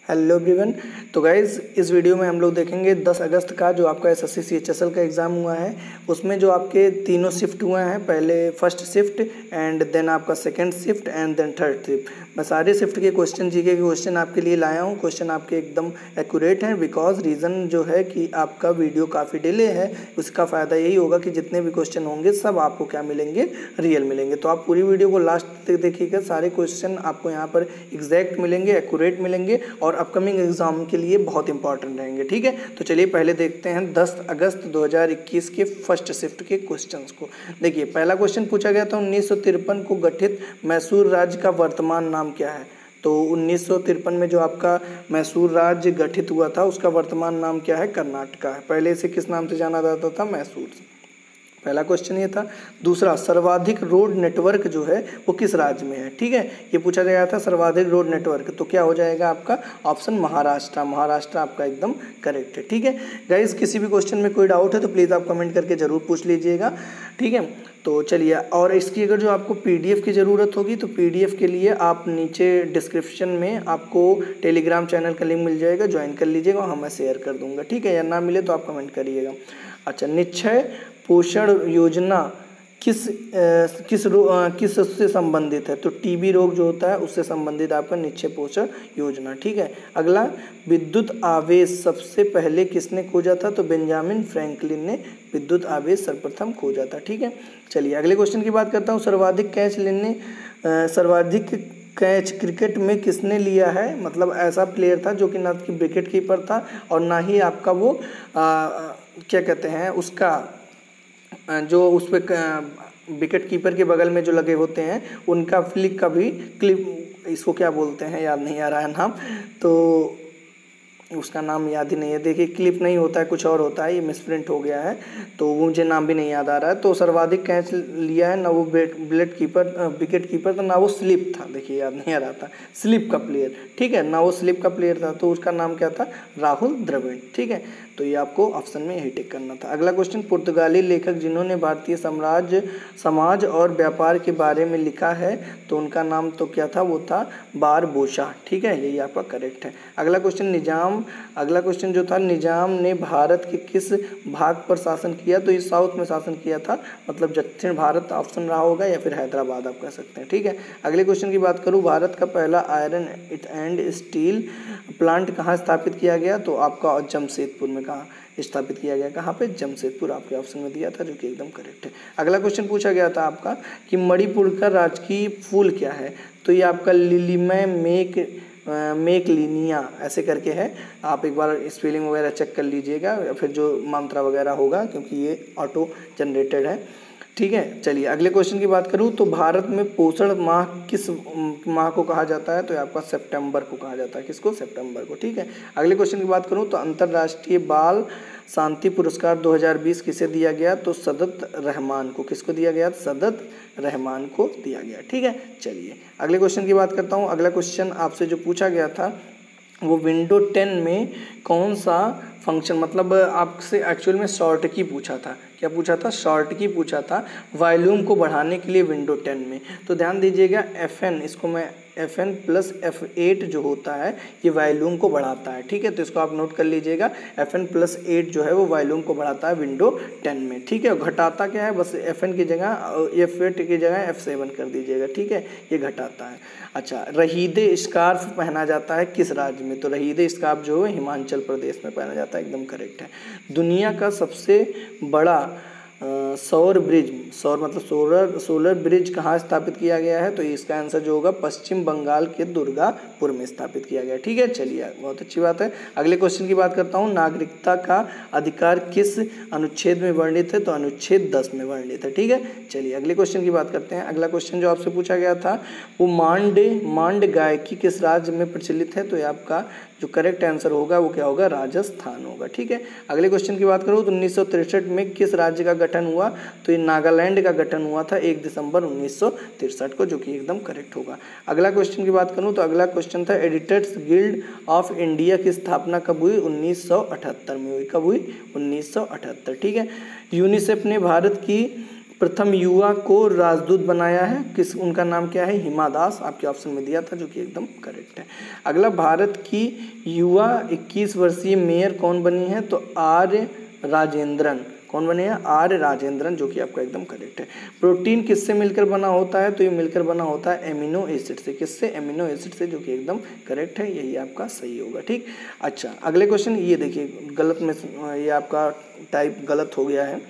Hello everyone. तो guys इस video में हम लोग देखेंगे 10 अगस्त का जो आपका एसएससी सीएचएसएल का एग्ज़ाम हुआ है उसमें जो आपके तीनों शिफ्ट हुए हैं, पहले फर्स्ट शिफ्ट एंड देन आपका second shift and then third shift. मैं सारे शिफ्ट के क्वेश्चन जीके के क्वेश्चन आपके लिए लाया हूँ। क्वेश्चन आपके एकदम एक्यूरेट हैं बिकॉज रीज़न जो है कि आपका वीडियो काफ़ी डिले है, उसका फ़ायदा यही होगा कि जितने भी क्वेश्चन होंगे सब आपको क्या मिलेंगे, रियल मिलेंगे। तो आप पूरी वीडियो को लास्ट तक देखिएगा, सारे क्वेश्चन आपको यहाँ पर एग्जैक्ट मिलेंगे, एक्यूरेट मिलेंगे और अपकमिंग एग्जाम के लिए बहुत इंपॉर्टेंट रहेंगे। ठीक है, तो चलिए पहले देखते हैं 10 अगस्त 2021 के फर्स्ट शिफ्ट के क्वेश्चंस को। देखिए पहला क्वेश्चन पूछा गया था 1953 को गठित मैसूर राज्य का वर्तमान नाम क्या है। तो 1953 में जो आपका मैसूर राज्य गठित हुआ था उसका वर्तमान नाम क्या है, कर्नाटका है। पहले इसे किस नाम से जाना जाता था, मैसूर से। पहला क्वेश्चन ये था। दूसरा, सर्वाधिक रोड नेटवर्क जो है वो किस राज्य में है। ठीक है, ये पूछा गया था सर्वाधिक रोड नेटवर्क, तो क्या हो जाएगा आपका ऑप्शन महाराष्ट्र। महाराष्ट्र आपका एकदम करेक्ट है। ठीक है गाइस, किसी भी क्वेश्चन में कोई डाउट है तो प्लीज़ आप कमेंट करके ज़रूर पूछ लीजिएगा। ठीक है, तो चलिए, और इसकी अगर जो आपको पीडीएफ की ज़रूरत होगी तो पीडीएफ के लिए आप नीचे डिस्क्रिप्शन में आपको टेलीग्राम चैनल का लिंक मिल जाएगा, ज्वाइन कर लीजिएगा, हाँ मैं शेयर कर दूंगा। ठीक है, या ना मिले तो आप कमेंट करिएगा। अच्छा, निश्चय पोषण योजना किस उससे संबंधित है। तो टीबी रोग जो होता है उससे संबंधित आपका निश्चय पोषण योजना। ठीक है, अगला, विद्युत आवेश सबसे पहले किसने खोजा था। तो बेंजामिन फ्रैंकलिन ने विद्युत आवेश सर्वप्रथम खोजा था। ठीक है, चलिए अगले क्वेश्चन की बात करता हूँ। सर्वाधिक कैच क्रिकेट में किसने लिया है। मतलब ऐसा प्लेयर था जो कि ना कि विकेट कीपर था और ना ही आपका वो क्या कहते हैं उसका जो उस पर विकेट कीपर के बगल में जो लगे होते हैं उनका फ्लिक का भी क्लिप, इसको क्या बोलते हैं याद नहीं आ रहा है नाम, तो उसका नाम याद ही नहीं है। देखिए क्लिप नहीं होता है, कुछ और होता है, ये मिसप्रिंट हो गया है तो मुझे नाम भी नहीं याद आ रहा है। तो सर्वाधिक कैच लिया है ना वो विकेट कीपर था, ना वो स्लिप था। देखिए याद नहीं आ रहा था, स्लिप का प्लेयर। ठीक है, ना वो स्लिप का प्लेयर था, तो उसका नाम क्या था, राहुल द्रविड़। ठीक है, तो ये आपको ऑप्शन में यही टिक करना था। अगला क्वेश्चन, पुर्तगाली लेखक जिन्होंने भारतीय समाज और व्यापार के बारे में लिखा है तो उनका नाम तो क्या था, वो था बारबोसा। ठीक है, यही आपका करेक्ट है। अगला क्वेश्चन जो था, निजाम ने भारत के किस भाग पर शासन किया। तो ये साउथ में शासन किया था, मतलब दक्षिण भारत ऑप्शन रहा होगा या फिर हैदराबाद आप कह सकते हैं। ठीक है, अगले क्वेश्चन की बात करूँ, भारत का पहला आयरन एंड स्टील प्लांट कहाँ स्थापित किया गया। तो आपका जमशेदपुर में कहाँ स्थापित किया गया, कहाँ पे, जमशेदपुर आपके ऑप्शन में दिया था, जो कि एकदम करेक्ट है। अगला क्वेश्चन पूछा गया था आपका कि मणिपुर का राजकीय फूल क्या है। तो ये आपका लिलीमय मेकलिनिया ऐसे करके है। आप एक बार स्पेलिंग वगैरह चेक कर लीजिएगा या फिर जो मंत्रा वगैरह होगा, क्योंकि ये ऑटो जनरेटेड है। ठीक है, चलिए अगले क्वेश्चन की बात करूँ तो भारत में पोषण माह किस माह को कहा जाता है। तो ये आपका सितंबर को कहा जाता है। किसको, सितंबर को। ठीक है, अगले क्वेश्चन की बात करूँ तो अंतर्राष्ट्रीय बाल शांति पुरस्कार 2020 किसे दिया गया। तो सदत रहमान को। किसको दिया गया, सदत रहमान को दिया गया। ठीक है, चलिए अगले क्वेश्चन की बात करता हूँ। अगला क्वेश्चन आपसे जो पूछा गया था वो विंडो 10 में कौन सा फंक्शन, मतलब आपसे एक्चुअल में शॉर्ट की पूछा था। क्या पूछा था, शॉर्ट की पूछा था वॉल्यूम को बढ़ाने के लिए विंडो 10 में। तो ध्यान दीजिएगा FN, इसको मैं FN प्लस F8 जो होता है ये वॉल्यूम को बढ़ाता है। ठीक है, तो इसको आप नोट कर लीजिएगा, FN प्लस 8 जो है वो वॉल्यूम को बढ़ाता है विंडो 10 में। ठीक है, घटाता क्या है, बस FN की जगह F8 की जगह F7 कर दीजिएगा। ठीक है, ये घटाता है। अच्छा, रहीदे स्कार्फ पहना जाता है किस राज्य में। तो रहीदे स्कार्फ जो है हिमाचल प्रदेश में पहना जाता है, एकदम करेक्ट है। दुनिया का सबसे बड़ा सौर मतलब सोलर ब्रिज कहाँ स्थापित किया गया है। तो इसका आंसर जो होगा पश्चिम बंगाल के दुर्गापुर में स्थापित किया गया। ठीक है, चलिए बहुत अच्छी बात है। अगले क्वेश्चन की बात करता हूँ, नागरिकता का अधिकार किस अनुच्छेद में वर्णित है। तो अनुच्छेद 10 में वर्णित है। ठीक है, चलिए अगले क्वेश्चन की बात करते हैं। अगला क्वेश्चन जो आपसे पूछा गया था वो मांड गायकी किस राज्य में प्रचलित है। तो ये आपका जो करेक्ट आंसर होगा वो क्या होगा, राजस्थान होगा। ठीक है, अगले क्वेश्चन की बात करूँ तो 1963 में किस राज्य का गठन हुआ। तो ये नागालैंड का गठन हुआ था 1 दिसंबर 1963 को, जो कि एकदम करेक्ट होगा। अगला क्वेश्चन की बात करूँ तो अगला क्वेश्चन था एडिटर्स गिल्ड ऑफ इंडिया की स्थापना कब हुई। 1978 में हुई। कब हुई, 1978। ठीक है, यूनिसेफ ने भारत की प्रथम युवा को राजदूत बनाया है, किस, उनका नाम क्या है? हिमा दास, आपके ऑप्शन में दिया था, जो कि एकदम करेक्ट है। अगला, भारत की युवा 21 वर्षीय मेयर कौन बनी है? तो आर्य राजेंद्रन। कौन बने हैं? आर्य राजेंद्रन, जो कि आपका एकदम करेक्ट है। प्रोटीन किससे मिलकर बना होता है? तो ये मिलकर बना होता है एमिनो एसिड से। किससे? एमिनो एसिड से, जो कि एकदम करेक्ट है, यही आपका सही होगा। ठीक, अच्छा अगले क्वेश्चन ये देखिए, गलत में ये आपका टाइप गलत हो गया है।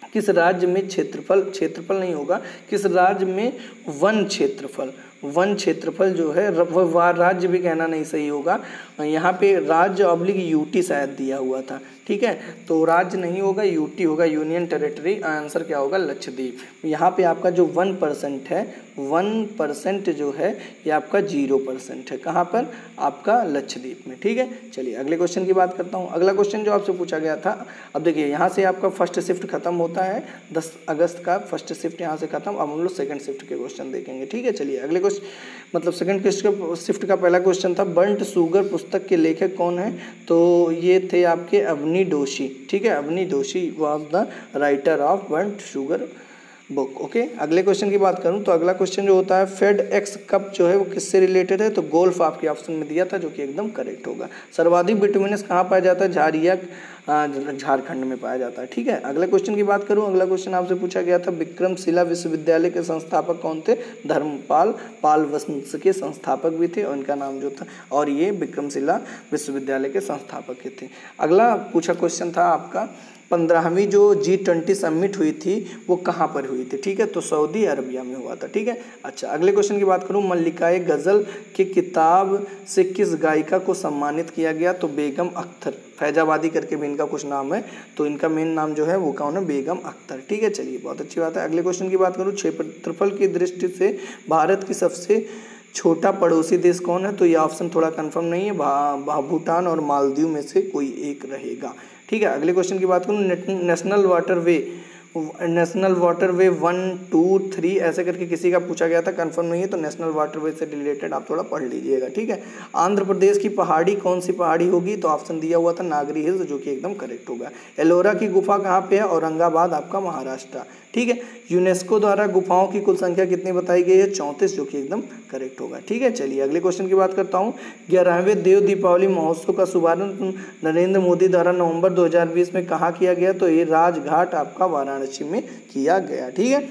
किस राज्य में क्षेत्रफल नहीं होगा, किस राज्य में वन क्षेत्रफल जो है, वह राज्य भी कहना नहीं सही होगा, यहाँ पे राज्य ऑब्लिक यूटी शायद दिया हुआ था। ठीक है, तो राज्य नहीं होगा, यूटी होगा, यूनियन टेरिटरी। आंसर क्या होगा? लक्षद्वीप। यहाँ पे आपका जो 1% है, 1% जो है ये आपका 0% है। कहाँ पर? आपका लक्षद्वीप में। ठीक है, चलिए अगले क्वेश्चन की बात करता हूँ। अगला क्वेश्चन जो आपसे पूछा गया था, अब देखिए यहाँ से आपका फर्स्ट शिफ्ट खत्म होता है, 10 अगस्त का फर्स्ट शिफ्ट यहाँ से खत्म। अब हम लोग सेकंड शिफ्ट के क्वेश्चन देखेंगे। ठीक है, चलिए अगले क्वेश्चन, मतलब सेकंड शिफ्ट का पहला क्वेश्चन था, बर्न्ट शुगर पुस्तक के लेखक कौन है? तो ये थे आपके अवनी जोशी। ठीक है, Avni Joshi was the writer of burnt sugar book. Okay, अगले क्वेश्चन की बात करूं तो अगला क्वेश्चन जो होता है, फेड एक्स कप जो है वो किससे रिलेटेड है? तो गोल्फ आपके ऑप्शन में दिया था, जो कि एकदम करेक्ट होगा। सर्वाधिक बिटुमिनस कहाँ पाया जाता है? झारिया झारखंड में पाया जाता है। ठीक है, अगले क्वेश्चन की बात करूं, अगला क्वेश्चन आपसे पूछा गया था, विक्रमशिला विश्वविद्यालय के संस्थापक कौन थे? धर्मपाल, पाल वंश के संस्थापक भी थे, उनका नाम जो था, और ये विक्रमशिला विश्वविद्यालय के संस्थापक थे। अगला पूछा क्वेश्चन था आपका, 15वीं जो G20 समिट हुई थी वो कहाँ पर हुई थी? ठीक है, तो सऊदी अरबिया में हुआ था। ठीक है, अच्छा अगले क्वेश्चन की बात करूँ, मल्लिकाए गज़ल के किताब से किस गायिका को सम्मानित किया गया? तो बेगम अख्तर, फैजाबादी करके भी इनका कुछ नाम है, तो इनका मेन नाम जो है वो कौन है? बेगम अख्तर। ठीक है, चलिए बहुत अच्छी बात है। अगले क्वेश्चन की बात करूँ, क्षेत्रफल की दृष्टि से भारत की सबसे छोटा पड़ोसी देश कौन है? तो ये ऑप्शन थोड़ा कंफर्म नहीं है, भूटान और मालदीव में से कोई एक रहेगा। ठीक है, अगले क्वेश्चन की बात करूँ, नेशनल वाटरवे 1, 2, 3 ऐसे करके किसी का पूछा गया था, कंफर्म नहीं है, तो नेशनल वाटरवे से रिलेटेड आप थोड़ा पढ़ लीजिएगा। ठीक है, आंध्र प्रदेश की पहाड़ी कौन सी पहाड़ी होगी? तो ऑप्शन दिया हुआ था नागरी हिल्स, जो कि एकदम करेक्ट होगा। एलोरा की गुफा कहाँ पे है? औरंगाबाद, आपका महाराष्ट्र। ठीक है, यूनेस्को द्वारा गुफाओं की कुल संख्या कितनी बताई गई है? 34, जो कि एकदम करेक्ट होगा। ठीक है, चलिए अगले क्वेश्चन की बात करता हूँ। 11वें देव दीपावली महोत्सव का शुभारंभ नरेंद्र मोदी द्वारा नवंबर 2020 में कहाँ किया गया? तो ये राजघाट आपका वाराणसी में किया गया। ठीक है,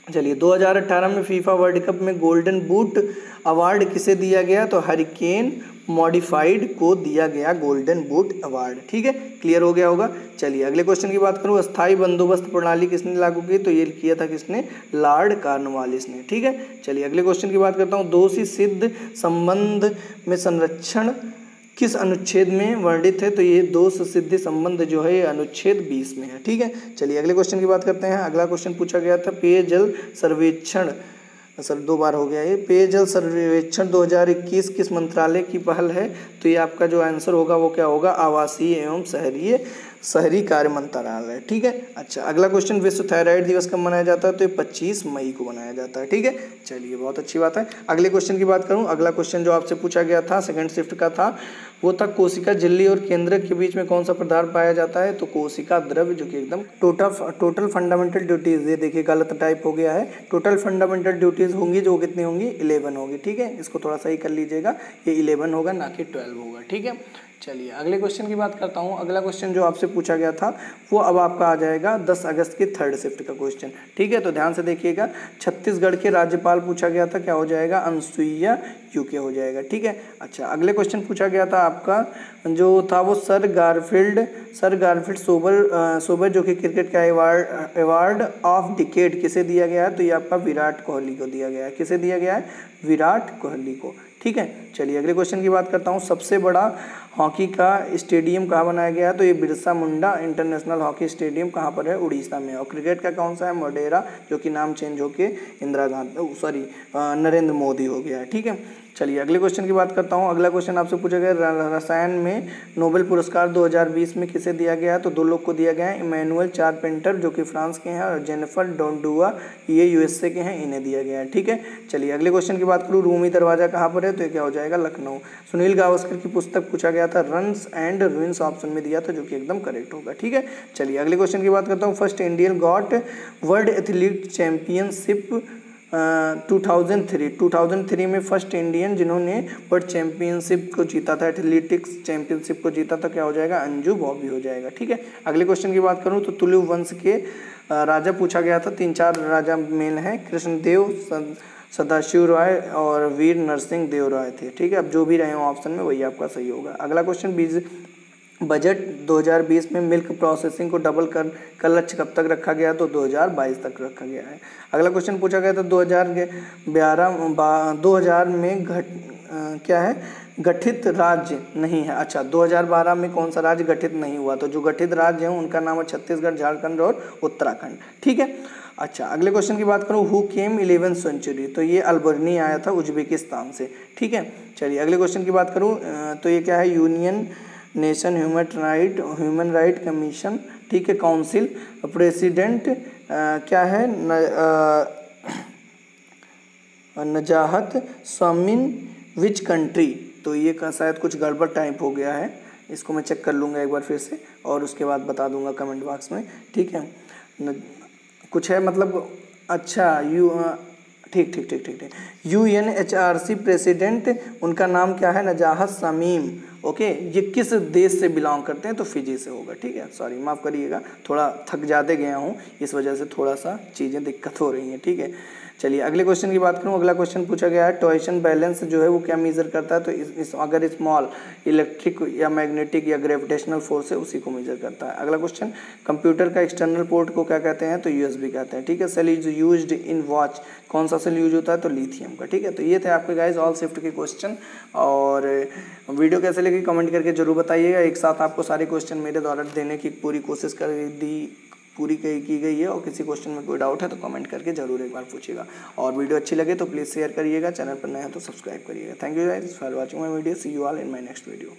चलिए 2018 में फीफा वर्ल्ड कप में गोल्डन बूट अवार्ड किसे दिया गया? तो हरिकेन मॉडिफाइड को दिया गया गोल्डन बूट अवार्ड। ठीक है, क्लियर हो गया होगा। चलिए अगले क्वेश्चन की बात करूँ, अस्थाई बंदोबस्त प्रणाली किसने लागू की? तो ये किया था किसने? लॉर्ड कॉर्नवालिस ने। ठीक है, चलिए अगले क्वेश्चन की बात करता हूँ, दोषी सिद्ध संबंध में संरक्षण किस अनुच्छेद में वर्णित है? तो ये दोष सिद्धि संबंध जो है अनुच्छेद 20 में है। ठीक है, चलिए अगले क्वेश्चन की बात करते हैं। अगला क्वेश्चन पूछा गया था, पेयजल सर्वेक्षण, सर 2 बार हो गया ये, पेयजल सर्वेक्षण 2021 किस मंत्रालय की पहल है? तो ये आपका जो आंसर होगा वो क्या होगा? आवासीय एवं शहरी कार्य मंत्रालय। ठीक है, अच्छा अगला क्वेश्चन, विश्व थायराइड दिवस कब मनाया जाता है? तो ये 25 मई को मनाया जाता है। ठीक है, चलिए बहुत अच्छी बात है। अगले क्वेश्चन की बात करूं, अगला क्वेश्चन जो आपसे पूछा गया था सेकंड शिफ्ट का था, वो था कोशिका झिल्ली और केंद्रक के बीच में कौन सा पदार्थ पाया जाता है? तो कोशिका द्रव्य, जो कि एकदम टोटल फंडामेंटल ड्यूटीज, ये देखिए गलत टाइप हो गया है, टोटल फंडामेंटल ड्यूटीज होंगी जो कितनी होंगी? 11 होगी। ठीक है, इसको थोड़ा सही कर लीजिएगा, ये 11 होगा ना कि 12 होगा। ठीक है, चलिए अगले क्वेश्चन की बात करता हूँ। अगला क्वेश्चन जो आपसे पूछा गया था वो अब आपका आ जाएगा 10 अगस्त की थर्ड शिफ्ट का क्वेश्चन। ठीक है, तो ध्यान से देखिएगा, छत्तीसगढ़ के राज्यपाल पूछा गया था, क्या हो जाएगा? अनसुईया यूके हो जाएगा। ठीक है, अच्छा अगले क्वेश्चन पूछा गया था आपका जो था वो सर गारफील्ड सोबर जो कि क्रिकेट का अवार्ड ऑफ डिकेड किसे दिया गया है? तो ये आपका विराट कोहली को दिया गया है। किसे दिया गया है? विराट कोहली को। ठीक है, चलिए अगले क्वेश्चन की बात करता हूँ, सबसे बड़ा हॉकी का स्टेडियम कहाँ बनाया गया है? तो ये Birsa Munda international hockey stadium कहाँ पर है? उड़ीसा में। और क्रिकेट का कौन सा है? मोटेरा, जो कि नाम चेंज होके नरेंद्र मोदी हो गया है। ठीक है, चलिए अगले क्वेश्चन की बात करता हूँ। अगला क्वेश्चन आपसे पूछा गया रसायन में नोबेल पुरस्कार 2020 में किसे दिया गया है? तो दो लोग को दिया गया है, इमैनुअल चारपेंटर जो कि फ्रांस के हैं और जेनिफर डोंडुआ ये यूएसए के हैं, इन्हें दिया गया है। ठीक है, चलिए अगले क्वेश्चन की बात करूँ, रूमी दरवाजा कहाँ पर है? तो ये क्या हो जाएगा? लखनऊ। सुनील गावस्कर की पुस्तक पूछा गया था, रन्स एंड रूइंस ऑप्शन में दिया था, जो कि एकदम करेक्ट होगा। ठीक है, चलिए अगले क्वेश्चन की बात करता हूँ। First Indian got world athlete championship 2003 में फर्स्ट इंडियन जिन्होंने वर्ल्ड चैंपियनशिप को जीता था, एथलेटिक्स चैंपियनशिप को जीता था, क्या हो जाएगा? अंजू बॉबी हो जाएगा। ठीक है, अगले क्वेश्चन की बात करूं तो तुलु वंश के राजा पूछा गया था, 3-4 राजा मेल हैं, कृष्णदेव, सदाशिव राय और वीर नरसिंह देव राय थे। ठीक है, अब जो भी रहे हो ऑप्शन में वही आपका सही होगा। अगला क्वेश्चन, बजट 2020 में मिल्क प्रोसेसिंग को डबल का लक्ष्य कब तक रखा गया? तो 2022 तक रखा गया है। अगला क्वेश्चन पूछा गया था 2000 में क्या है? गठित राज्य नहीं है। अच्छा, 2012 में कौन सा राज्य गठित नहीं हुआ? तो जो गठित राज्य हैं उनका नाम है छत्तीसगढ़, झारखंड और उत्तराखंड। ठीक है, अच्छा अगले क्वेश्चन की बात करूँ, हु केम 11th सेंचुरी? तो ये अल्बर्नी आया था उज्बेकिस्तान से। ठीक है, चलिए अगले क्वेश्चन की बात करूँ तो ये क्या है? Union nation human right commission. ठीक है, काउंसिल प्रेसिडेंट क्या है? नजाहत समीन विच कंट्री? तो ये शायद कुछ गड़बड़ टाइप हो गया है, इसको मैं चेक कर लूँगा एक बार फिर से और उसके बाद बता दूंगा कमेंट बॉक्स में। ठीक है, कुछ है मतलब, अच्छा ठीक UNHRC प्रेसिडेंट उनका नाम क्या है? नजाहत समीम। ओके, ये किस देश से बिलोंग करते हैं? तो फिजी से होगा। ठीक है, सॉरी माफ़ करिएगा, थोड़ा थक ज़्यादा गया हूँ, इस वजह से थोड़ा सा चीज़ें दिक्कत हो रही हैं। ठीक है, चलिए अगले क्वेश्चन की बात करूँ। अगला क्वेश्चन पूछा गया है, टॉयसन बैलेंस जो है वो क्या मेजर करता है? तो अगर स्मॉल इलेक्ट्रिक या मैग्नेटिक या ग्रेविटेशनल फोर्स है उसी को मेजर करता है। अगला क्वेश्चन, कंप्यूटर का एक्सटर्नल पोर्ट को क्या कहते हैं? तो USB कहते हैं। ठीक है, cell is used in watch, कौन सा सेल यूज होता है? तो लिथियम का। ठीक है, तो ये थे आपके गाइस ऑल शिफ्ट के क्वेश्चन, और वीडियो कैसे लगी कमेंट करके जरूर बताइएगा। एक साथ आपको सारे क्वेश्चन मेरे द्वारा देने की पूरी कोशिश की गई है, और किसी क्वेश्चन में कोई डाउट है तो कमेंट करके जरूर एक बार पूछिएगा, और वीडियो अच्छी लगे तो प्लीज़ शेयर करिएगा, चैनल पर नए हैं तो सब्सक्राइब करिएगा। Thank you guys for watching my video, see you all in my next video.